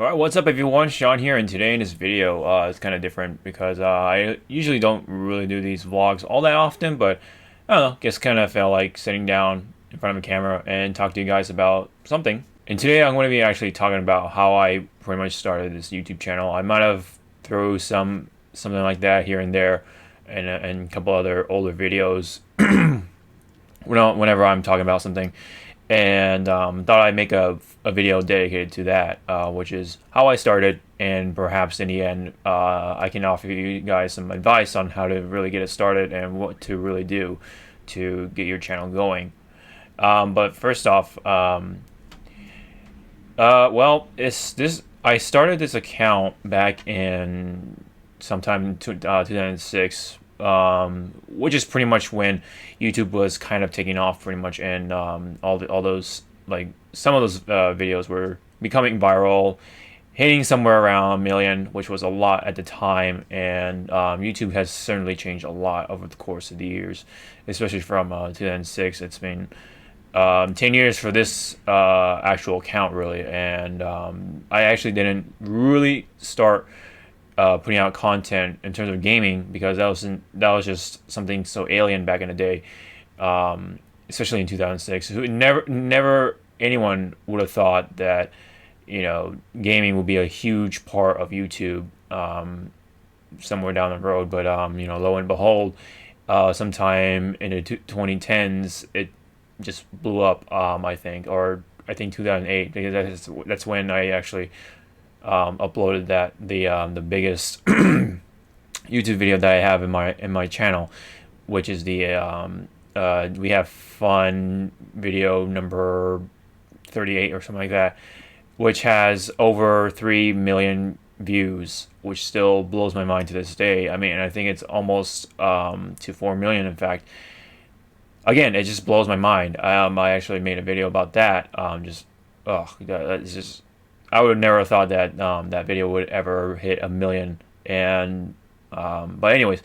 Alright, what's up everyone? Sean here, and today in this video, it's kind of different because I usually don't really do these vlogs all that often, but I don't know, just kind of felt like sitting down in front of a camera and talk to you guys about something. And today I'm going to be actually talking about how I pretty much started this YouTube channel. I might have thrown something like that here and there, and a couple other older videos whenever I'm talking about something, and thought I'd make a video dedicated to that, which is how I started, and perhaps in the end, I can offer you guys some advice on how to really get it started and what to really do to get your channel going. But first off, well, it's this. I started this account back in sometime in 2006, which is pretty much when YouTube was kind of taking off, pretty much, and all those, like, some of those videos were becoming viral, hitting somewhere around a million, which was a lot at the time. And YouTube has certainly changed a lot over the course of the years, especially from 2006. It's been 10 years for this actual account, really. And I actually didn't really start putting out content in terms of gaming because that was just something so alien back in the day, especially in 2006. Never anyone would have thought that, gaming would be a huge part of YouTube somewhere down the road. But lo and behold, sometime in the 2010s, it just blew up. I think 2008, because that's when I actually uploaded the biggest YouTube video that I have in my channel, which is the We Have Fun video number 38 or something like that, which has over 3 million views, which still blows my mind to this day. I mean, I think it's almost to 4 million, in fact. Again, it just blows my mind. I actually made a video about that. It's just, I would have never thought that that video would ever hit a million. And but anyways,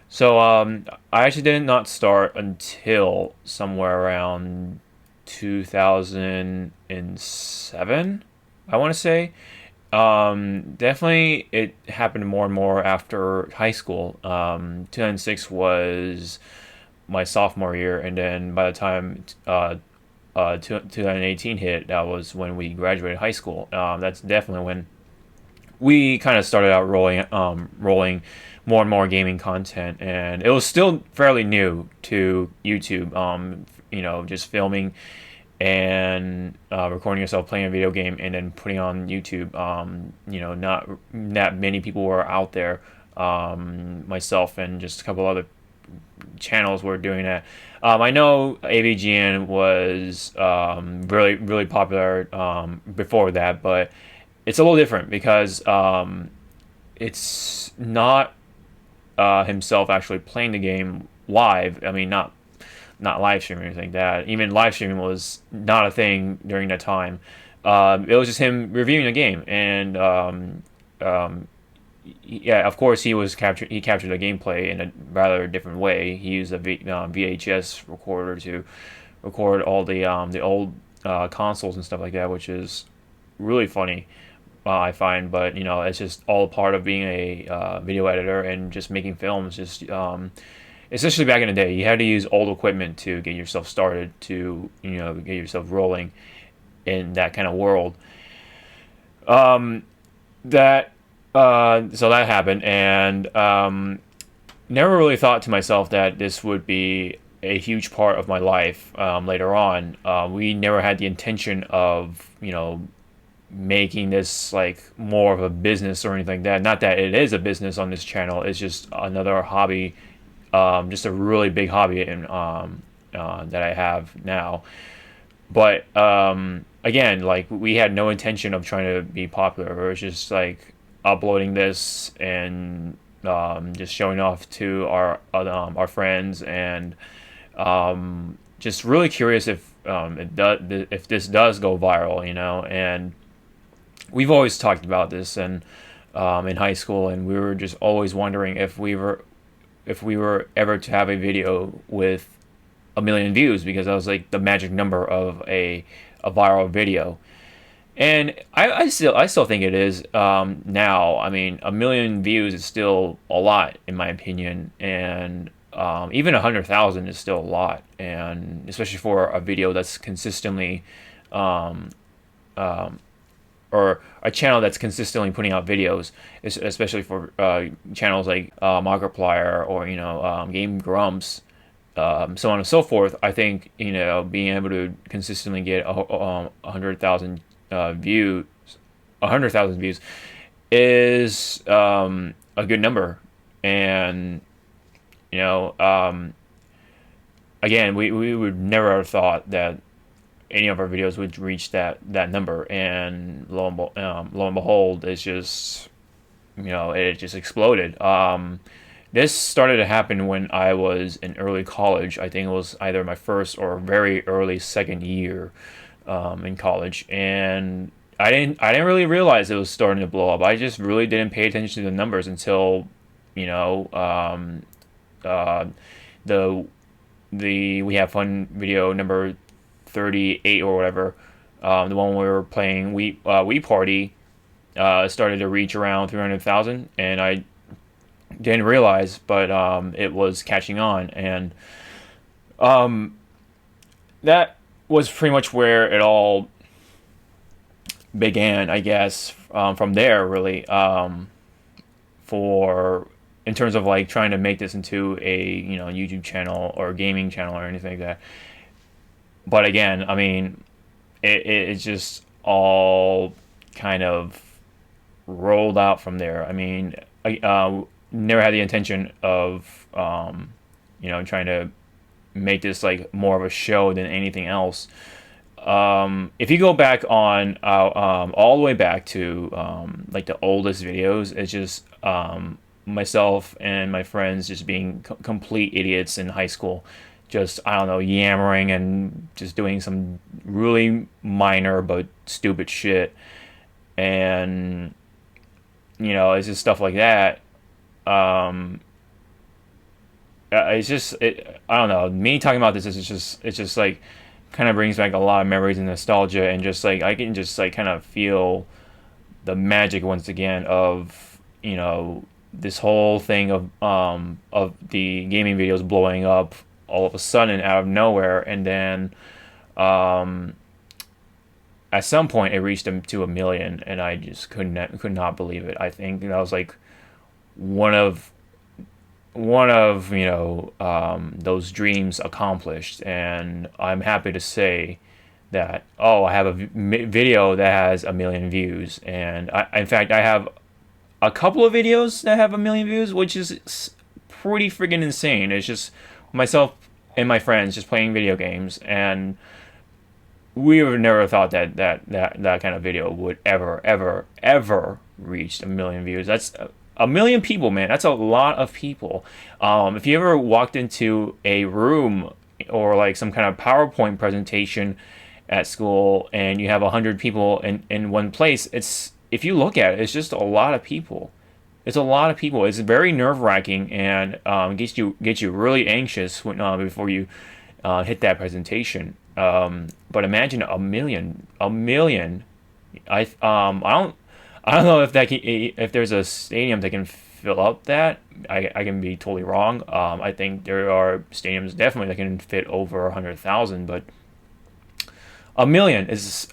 so I actually did not start until somewhere around 2007, I want to say. Definitely it happened more and more after high school. 2006 was my sophomore year, and then by the time 2018 hit, that was when we graduated high school. That's definitely when we kind of started out rolling more and more gaming content, and it was still fairly new to YouTube. Just filming and recording yourself playing a video game and then putting on YouTube. Not that many people were out there. Myself and just a couple other channels were doing that. I know AVGN was really, really popular before that, but it's a little different because it's not himself actually playing the game live. I mean, not live streaming or anything like that. Even live streaming was not a thing during that time. It was just him reviewing the game, and yeah, of course he captured the gameplay in a rather different way. He used a VHS recorder to record all the old consoles and stuff like that, which is really funny, I find. But it's just all part of being a video editor and just making films. Just especially back in the day, you had to use old equipment to get yourself started, to get yourself rolling in that kind of world. That So that happened, and never really thought to myself that this would be a huge part of my life later on. We never had the intention of making this like more of a business or anything like that. Not that it is a business on this channel. It's just another hobby, just a really big hobby, and that I have now. But again, like, we had no intention of trying to be popular. It was just like uploading this and just showing off to our friends, and just really curious if if this does go viral, And we've always talked about this, and in high school, and we were just always wondering if we were ever to have a video with a million views, because that was like the magic number of a viral video. And I still think it is now. I mean, 1 million views is still a lot in my opinion, and even 100,000 is still a lot, and especially for a video that's consistently, um, or a channel that's consistently putting out videos, especially for channels like Markiplier or Game Grumps, so on and so forth. I think being able to consistently get 100,000 views, 100,000 views is a good number, and you know, again, we would never have thought that any of our videos would reach that number, and lo and behold, it's just it just exploded. This started to happen when I was in early college. I think it was either my first or very early second year in college, and I didn't really realize it was starting to blow up. I just really didn't pay attention to the numbers until you know uh, the We Have Fun video number 38 or whatever, the one we were playing, We Party, started to reach around 300,000, and I didn't realize, but it was catching on, and um, that was pretty much where it all began, I guess. From there, really, for in terms of like trying to make this into a YouTube channel or gaming channel or anything like that. But again, I mean, it's just all kind of rolled out from there. I mean, I never had the intention of trying to make this like more of a show than anything else. If you go back on all the way back to like the oldest videos, it's just myself and my friends just being complete idiots in high school, just I don't know, yammering and just doing some really minor but stupid shit, and it's just stuff like that. Um, I don't know. Me talking about this is just it's just like kind of brings back a lot of memories and nostalgia, and just like I can just like kind of feel the magic once again of this whole thing of the gaming videos blowing up all of a sudden out of nowhere, and then um, at some point it reached them to 1 million, and I just could not believe it. I think that was like one of those dreams accomplished, and I'm happy to say that I have a video that has 1 million views, and in fact I have a couple of videos that have 1 million views, which is pretty freaking insane. It's just myself and my friends just playing video games, and we would never thought that kind of video would ever reach 1 million views. That's 1 million people, man. That's a lot of people. If you ever walked into a room or like some kind of PowerPoint presentation at school, and you have 100 people in one place, if you look at it, it's just a lot of people. It's a lot of people. It's very nerve wracking, and gets you really anxious before you hit that presentation. But imagine 1 million, 1 million. I don't know if there's a stadium that can fill up that. I can be totally wrong. I think there are stadiums definitely that can fit over 100,000, but 1 million is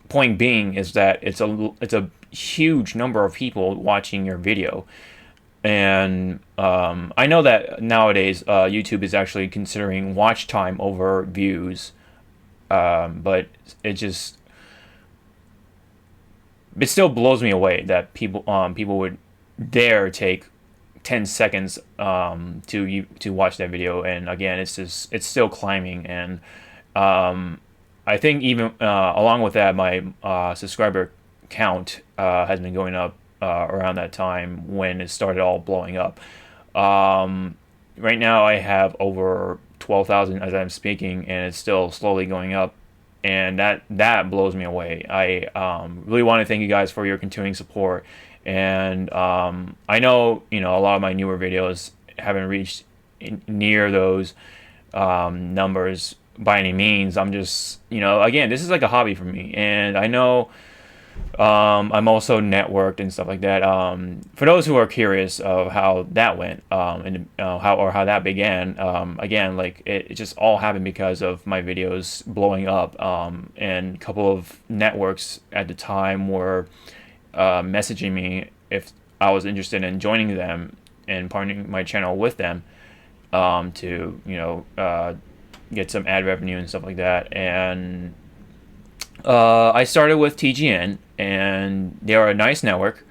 point being is that it's a huge number of people watching your video. And I know that nowadays YouTube is actually considering watch time over views, but it still blows me away that people would dare take 10 seconds to watch that video. And again, it's still climbing, and I think even along with that, my subscriber count has been going up around that time when it started all blowing up. Right now I have over 12,000 as I'm speaking, and it's still slowly going up, and that blows me away. I really want to thank you guys for your continuing support, and I know a lot of my newer videos haven't reached near those numbers by any means. I'm just, again, this is like a hobby for me, and I know I'm also networked and stuff like that. For those who are curious of how that went, and how that began, again, like it just all happened because of my videos blowing up, and a couple of networks at the time were messaging me if I was interested in joining them and partnering my channel with them, to get some ad revenue and stuff like that. And I started with TGN, and they are a nice network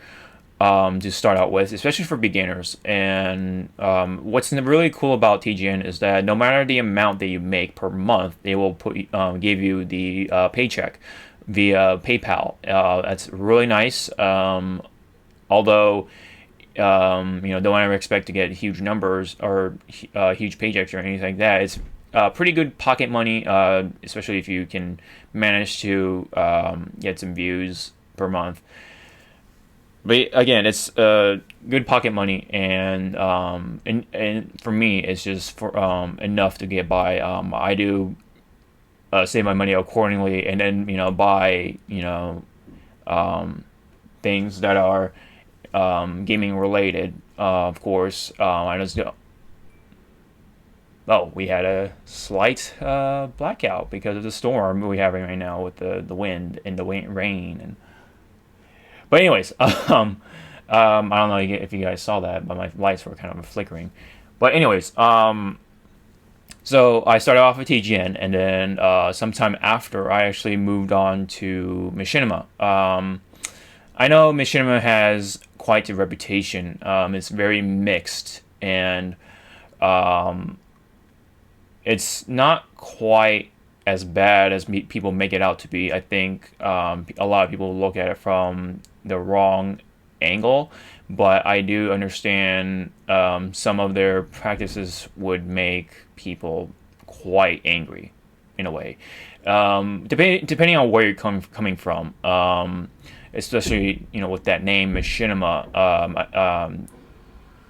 to start out with, especially for beginners. And what's really cool about TGN is that no matter the amount that you make per month, they will give you the paycheck via PayPal. That's really nice. Although don't ever expect to get huge numbers or huge paychecks or anything like that. It's pretty good pocket money, especially if you can manage to get some views per month. But again, it's good pocket money, and for me, it's just for enough to get by. I do save my money accordingly, and then buy things that are gaming related. Of course, I just go. Oh, we had a slight blackout because of the storm we're having right now with the wind and the rain. But anyways, I don't know if you guys saw that, but my lights were kind of flickering. But anyways, so I started off with TGN, and then sometime after, I actually moved on to Machinima. I know Machinima has quite a reputation. It's very mixed, and it's not quite as bad as people make it out to be. I think a lot of people look at it from the wrong angle, but I do understand some of their practices would make people quite angry in a way, depending on where you're coming from, especially with that name Machinima.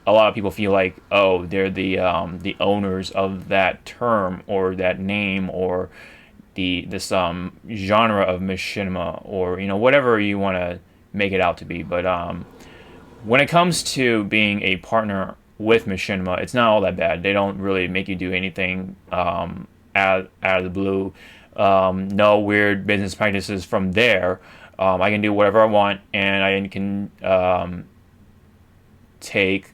A lot of people feel like, oh, they're the owners of that term or that name or this genre of machinima, or whatever you want to make it out to be. But when it comes to being a partner with Machinima, it's not all that bad. They don't really make you do anything out of the blue. No weird business practices from there. I can do whatever I want, and I can take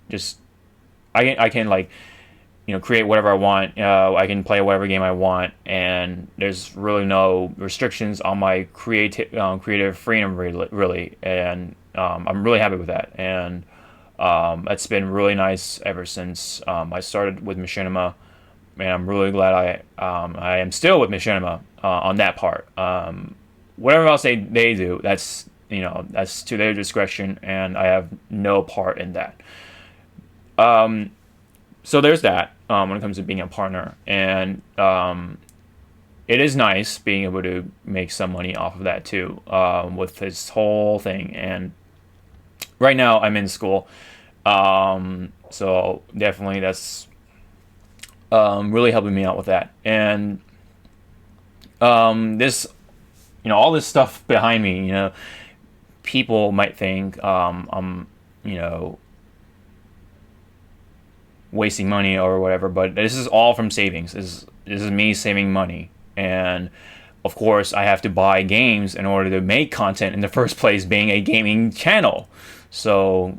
just I can like create whatever I want. I can play whatever game I want, and there's really no restrictions on my creative freedom, really. And I'm really happy with that, and it's been really nice ever since I started with Machinima, and I'm really glad I am still with Machinima on that part. Whatever else they do, that's to their discretion, and I have no part in that. So there's that when it comes to being a partner, and it is nice being able to make some money off of that too, with this whole thing. And right now I'm in school, so definitely that's really helping me out with that. And this, all this stuff behind me, people might think I'm, wasting money or whatever, but this is all from savings. This is me saving money, and of course I have to buy games in order to make content in the first place, being a gaming channel. So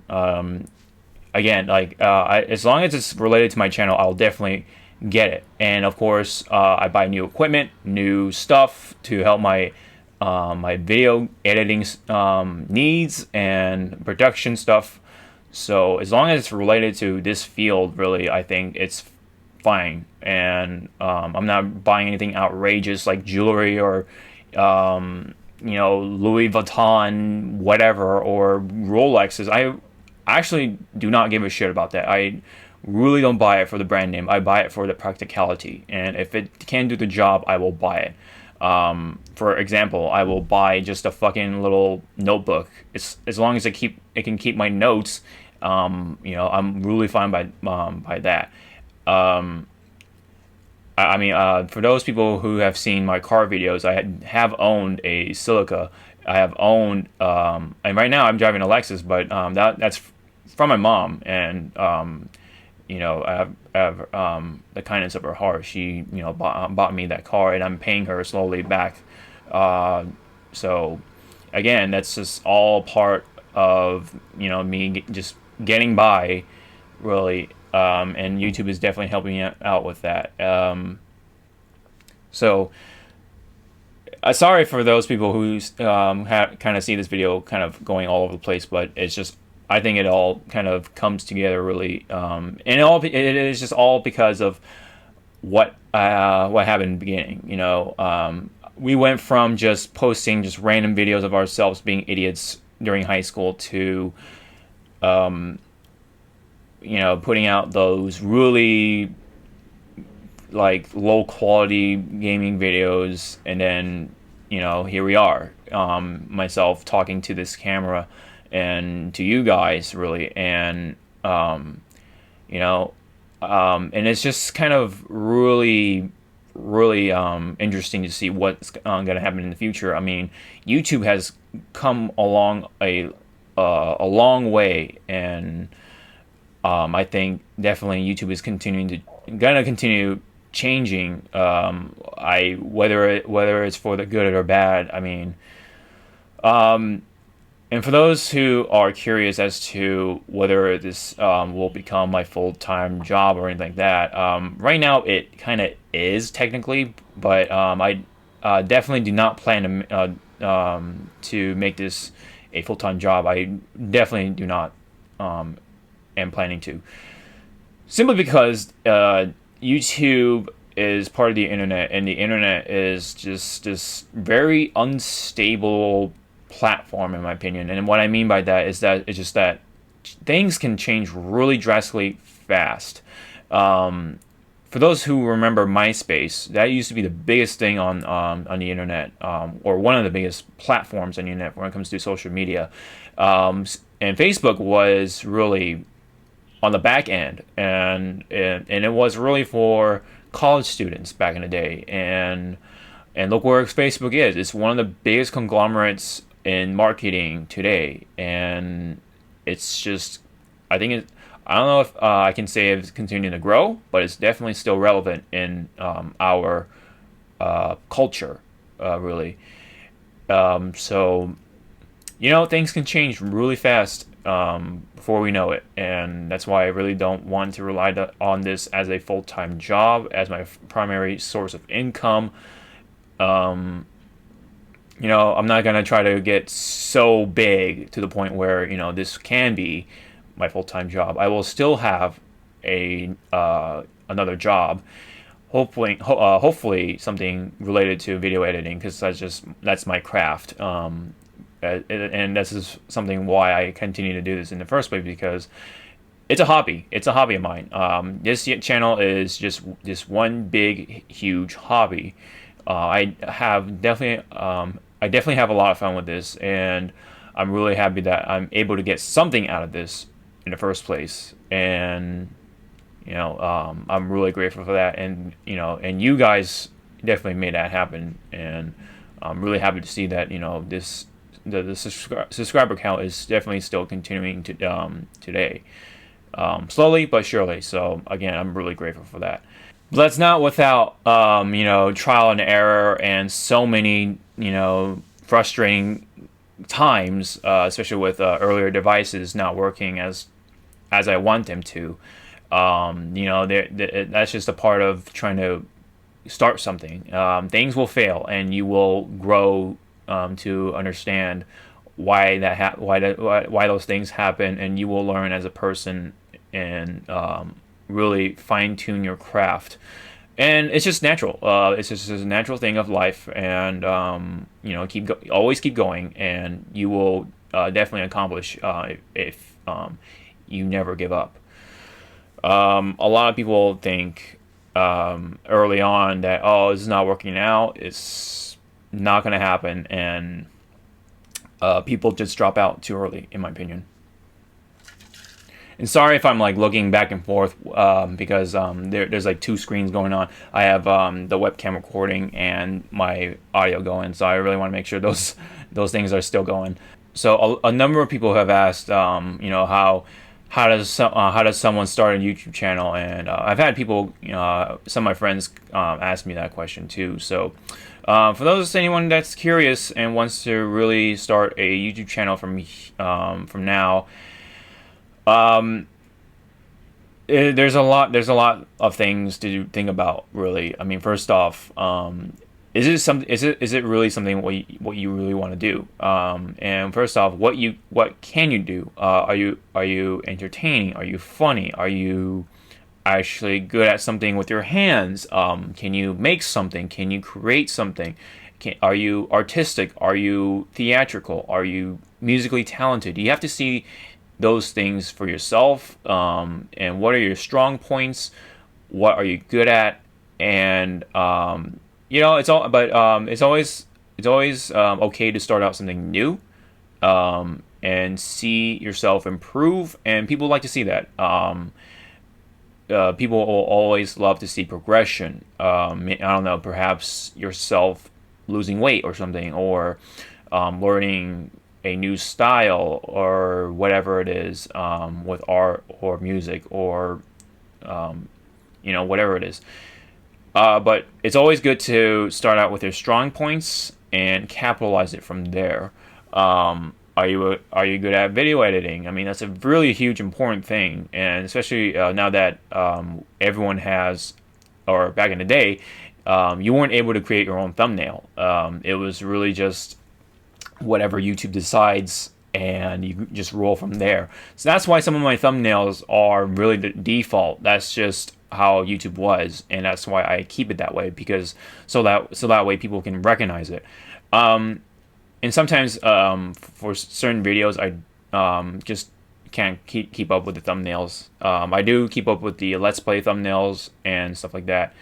again, like as long as it's related to my channel, I'll definitely get it. And of course, I buy new equipment, new stuff to help my my video editing needs and production stuff. So as long as it's related to this field, really, I think it's fine. And I'm not buying anything outrageous like jewelry or Louis Vuitton whatever, or Rolexes. I actually do not give a shit about that. I really don't buy it for the brand name. I buy it for the practicality, and if it can do the job, I will buy it. For example, I will buy just a fucking little notebook. It's as long as it can keep my notes. I'm really fine by that. For those people who have seen my car videos, have owned a Celica. I have owned, and right now I'm driving a Lexus, but that's from my mom, and I have the kindness of her heart. She, bought me that car, and I'm paying her slowly back. So, again, that's just all part of me just getting by, really. And YouTube is definitely helping me out with that. So, sorry for those people who kind of see this video kind of going all over the place, but it's just I think it all kind of comes together really, and it is just all because of what happened in the beginning. We went from just posting just random videos of ourselves being idiots during high school to putting out those really like low quality gaming videos, and then here we are, myself talking to this camera and to you guys really, and and it's just kind of really interesting to see what's going to happen in the future. I mean, YouTube has come along a long way, and I think definitely YouTube is gonna continue changing. Whether it's for the good or bad. I mean, and for those who are curious as to whether this will become my full-time job or anything like that, right now it kind of is technically, but I definitely do not plan to make this a full-time job. I definitely do not am planning to. Simply because YouTube is part of the internet, and the internet is just this very unstable platform, in my opinion. And what I mean by that is that it's just that things can change really drastically fast. For those who remember MySpace, that used to be the biggest thing on the internet, or one of the biggest platforms on the internet when it comes to social media. And Facebook was really on the back end, and it was really for college students back in the day. And look where Facebook is. It's one of the biggest conglomerates in marketing today, and it's just I don't know if I can say it's continuing to grow, but it's definitely still relevant in our culture, really. So things can change really fast before we know it, and that's why I really don't want to rely on this as a full-time job, as my primary source of income. I'm not going to try to get so big to the point where, this can be my full-time job. I will still have another job, hopefully something related to video editing, because that's my craft. And this is something why I continue to do this in the first place, because it's a hobby. It's a hobby of mine. This channel is just one big, huge hobby. I definitely have a lot of fun with this, and I'm really happy that I'm able to get something out of this in the first place. And I'm really grateful for that. And and you guys definitely made that happen. And I'm really happy to see that the subscriber count is definitely still continuing to today, slowly but surely. So again, I'm really grateful for that. But that's not without trial and error and so many frustrating times, especially with earlier devices not working as I want them to. That's just a part of trying to start something. Things will fail, and you will grow to understand why why those things happen, and you will learn as a person, and really fine-tune your craft. And it's just natural. It's just a natural thing of life, and always keep going, and you will definitely accomplish if you never give up. A lot of people think early on that, this is not working out, it's not going to happen, and people just drop out too early, in my opinion. And sorry if I'm like looking back and forth because there's like two screens going on. I have the webcam recording and my audio going, so I really want to make sure those things are still going. So a number of people have asked, how does someone start a YouTube channel? And I've had people, some of my friends ask me that question too. So for anyone that's curious and wants to really start a YouTube channel from now, there's a lot of things to think about, really. I mean, first off, is it really something what you really want to do? And first off, what can you do? Are you entertaining? Are you funny? Are you actually good at something with your hands? Can you make something? Can you create something? Are you artistic? Are you theatrical? Are you musically talented? You have to see those things for yourself, and what are your strong points? What are you good at? And it's always okay to start out something new, and see yourself improve. And people like to see that. People will always love to see progression. I don't know, perhaps yourself losing weight or something, or learning a new style or whatever it is, with art or music or whatever it is. But it's always good to start out with your strong points and capitalize it from there. Are you good at video editing? I mean, that's a really huge important thing, and especially now that everyone has, or back in the day, you weren't able to create your own thumbnail. It was really just whatever YouTube decides, and you just roll from there. So that's why some of my thumbnails are really the default. That's just how YouTube was, and that's why I keep it that way, because so that way people can recognize it. And sometimes for certain videos, I just can't keep up with the thumbnails. I do keep up with the Let's Play thumbnails and stuff like that.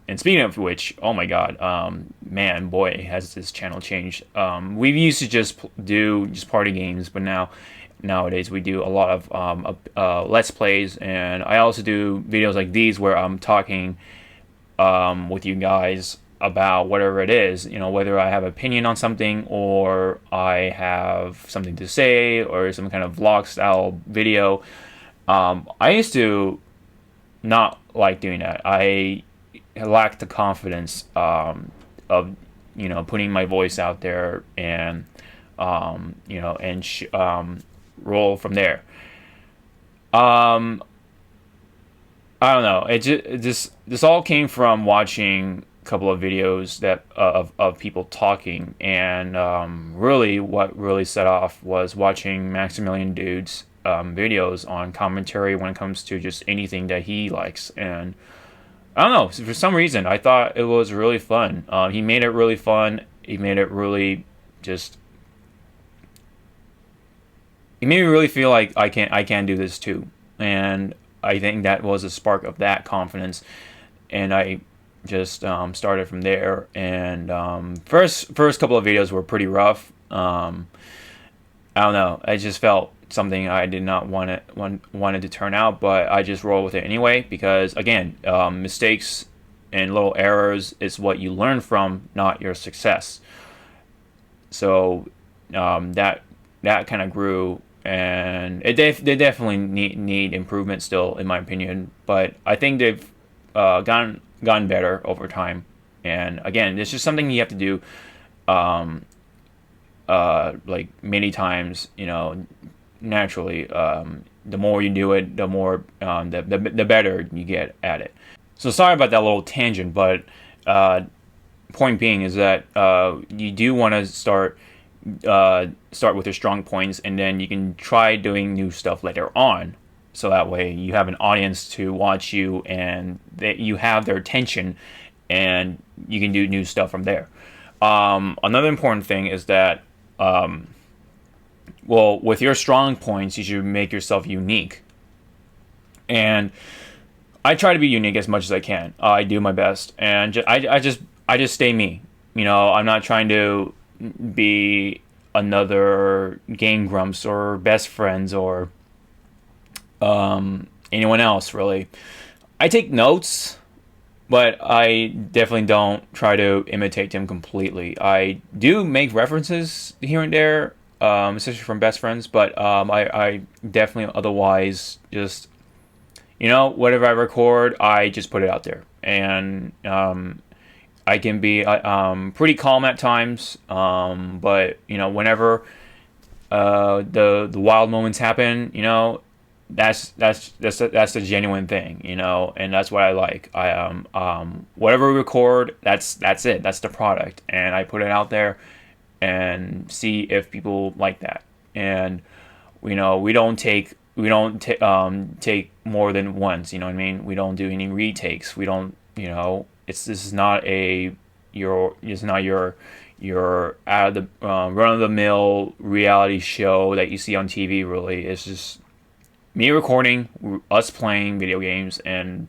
And speaking of which, oh my god, man, boy, has this channel changed. We used to just do party games, but nowadays we do a lot of Let's Plays, and I also do videos like these where I'm talking with you guys about whatever it is, whether I have an opinion on something, or I have something to say, or some kind of vlog style video. I used to not like doing that. I lacked the confidence of putting my voice out there, and roll from there. I don't know. This all came from watching a couple of videos that of people talking, and really what really set off was watching Maximilian Dude's videos on commentary when it comes to just anything that he likes. And I don't know, for some reason I thought it was really fun. He made it really fun. He made it really just. It made me really feel like I can do this too, and I think that was a spark of that confidence, and I just started from there. And first couple of videos were pretty rough. I don't know. I just felt something I did not wanted to turn out, but I just roll with it anyway, because again, mistakes and little errors is what you learn from, not your success. So that kind of grew, and they definitely need improvement still, in my opinion, but I think they've gotten better over time. And again, it's just something you have to do like many times, naturally. The more you do it, the more the better you get at it. So sorry about that little tangent, but point being is that you do want to start with your strong points, and then you can try doing new stuff later on, so that way you have an audience to watch you, and that you have their attention, and you can do new stuff from there. Another important thing is that with your strong points, you should make yourself unique. And I try to be unique as much as I can. I do my best, and I just stay me. I'm not trying to be another Game Grumps or Best Friends or anyone else really. I take notes, but I definitely don't try to imitate them completely. I do make references here and there, especially from best friends, but I definitely otherwise just, whatever I record, I just put it out there. And I can be pretty calm at times, but whenever the wild moments happen, that's the genuine thing, and that's what I like. I whatever we record, that's it. That's the product, and I put it out there and see if people like that. And we don't take more than once. You know what I mean? We don't do any retakes. We don't. This is not your out of the run of the mill reality show that you see on TV. Really, it's just me recording, us playing video games, and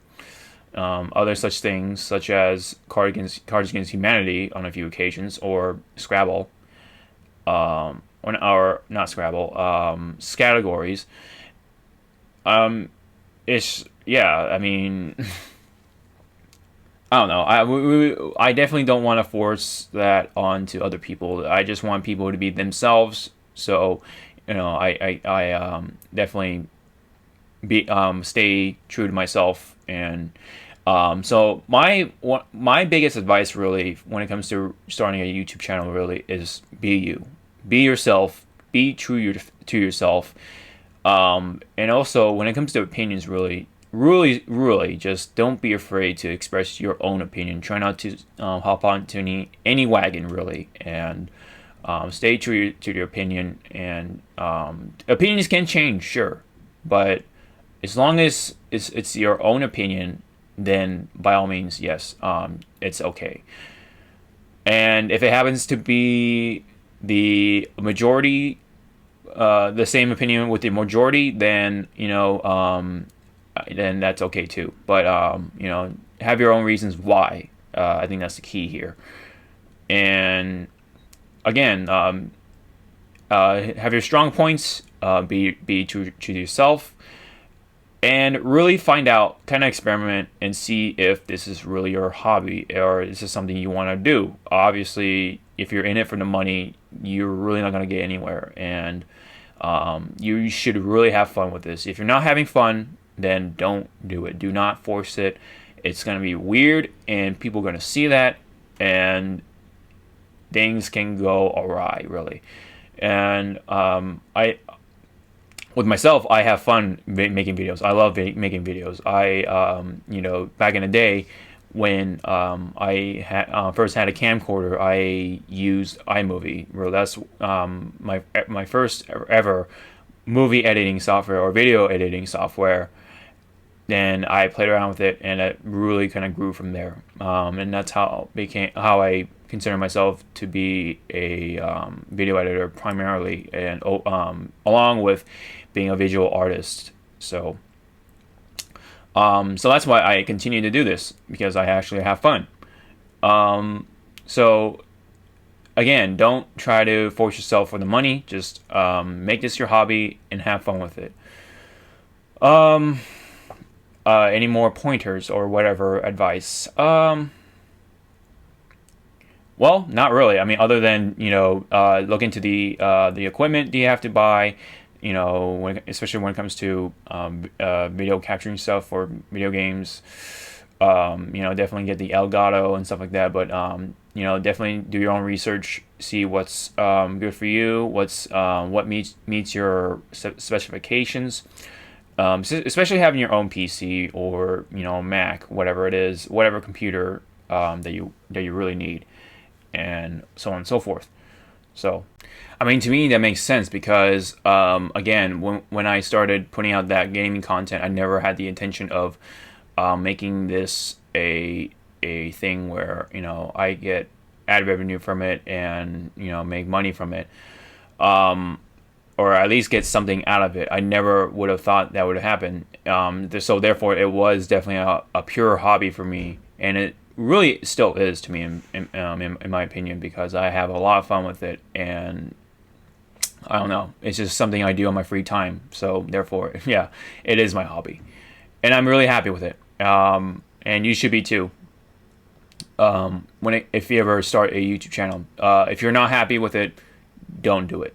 other such things, such as Cards Against Humanity on a few occasions, or Scrabble, or not Scrabble, categories. It's yeah. I mean, I don't know. I definitely don't want to force that onto other people. I just want people to be themselves. So, I definitely stay true to myself. And so my biggest advice really when it comes to starting a YouTube channel really is be you, be yourself, be true to yourself. And also when it comes to opinions, really just don't be afraid to express your own opinion. Try not to hop onto any wagon really, and stay true to your opinion. And opinions can change, sure, but as long as it's your own opinion, then by all means, yes, it's okay. And if it happens to be the majority, the same opinion with the majority, then then that's okay too. But have your own reasons why. I think that's the key here. And again, have your strong points. Be true to yourself, and really find out, kind of experiment and see if this is really your hobby or this is something you want to do. Obviously, if you're in it for the money, you're really not going to get anywhere, and you should really have fun with this. If you're not having fun, then don't do it. Do not force it. It's going to be weird, and people are going to see that, and things can go awry, really. And with myself, I have fun making videos. I love making videos. Back in the day when I first had a camcorder, I used iMovie. Well, that's my first ever movie editing software or video editing software. Then I played around with it, and it really kind of grew from there. And that's how I consider myself to be a video editor primarily, and along with being a visual artist. So that's why I continue to do this, because I actually have fun. So again, don't try to force yourself for the money. Just make this your hobby and have fun with it. Any more pointers or whatever advice? Well, not really. I mean, other than look into the equipment that you have to buy. Especially when it comes to video capturing stuff for video games. Definitely get the Elgato and stuff like that. But definitely do your own research. See what's good for you. What meets your specifications. Especially having your own PC or Mac, whatever it is, whatever computer that you really need, and so on and so forth. So, I mean, to me that makes sense, because again, when I started putting out that gaming content, I never had the intention of making this a thing where I get ad revenue from it and make money from it. Or at least get something out of it. I never would have thought that would happen. So therefore, it was definitely a pure hobby for me, and it really still is to me, in my opinion, because I have a lot of fun with it, and I don't know. It's just something I do on my free time. So therefore, yeah, it is my hobby, and I'm really happy with it. And you should be too. If you ever start a YouTube channel, if you're not happy with it, don't do it,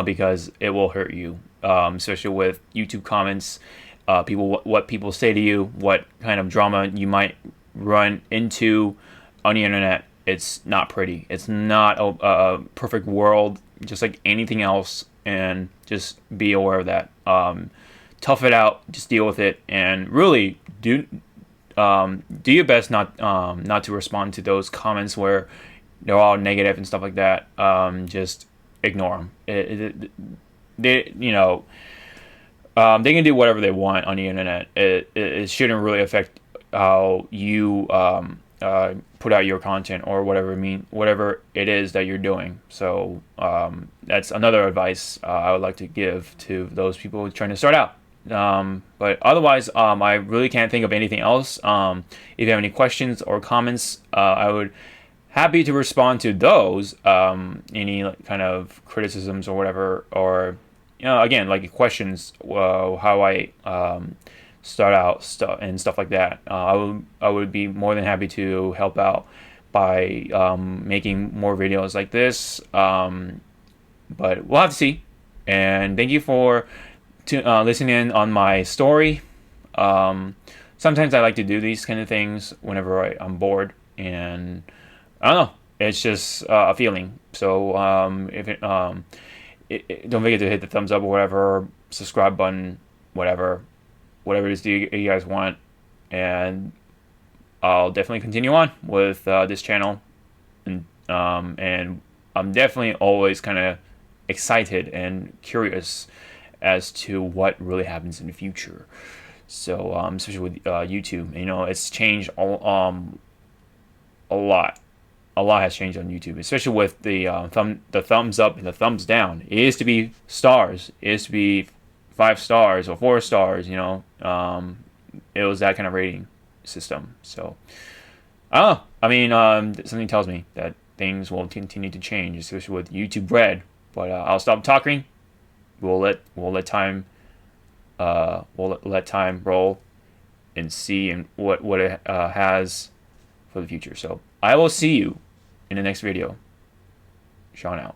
because it will hurt you. Especially with YouTube comments, what people say to you, what kind of drama you might run into on the internet. It's not pretty. It's not a perfect world, just like anything else, and just be aware of that. Tough it out, just deal with it, and really do your best not to respond to those comments where they're all negative and stuff like that. Just ignore them. They they can do whatever they want on the internet. It shouldn't really affect how you put out your content or whatever it is that you're doing. So that's another advice I would like to give to those people trying to start out. But otherwise, I really can't think of anything else. If you have any questions or comments, I would happy to respond to those. Any kind of criticisms or whatever, or again, like questions, how I start out and stuff like that. I would be more than happy to help out by making more videos like this. But we'll have to see. And thank you for listening in on my story. Sometimes I like to do these kind of things whenever I'm bored, and I don't know. It's just a feeling. So don't forget to hit the thumbs up or whatever, subscribe button, whatever it is you guys want, and I'll definitely continue on with this channel, and I'm definitely always kind of excited and curious as to what really happens in the future. So especially with YouTube, it's changed a lot. A lot has changed on YouTube, especially with the thumbs up and the thumbs down. It used to be stars. It used to be 5 stars or 4 stars. It was that kind of rating system. So I don't know. I mean, something tells me that things will continue to change, especially with YouTube Red. But I'll stop talking. We'll let time roll and see what it has for the future. So I will see you in the next video. Sean out.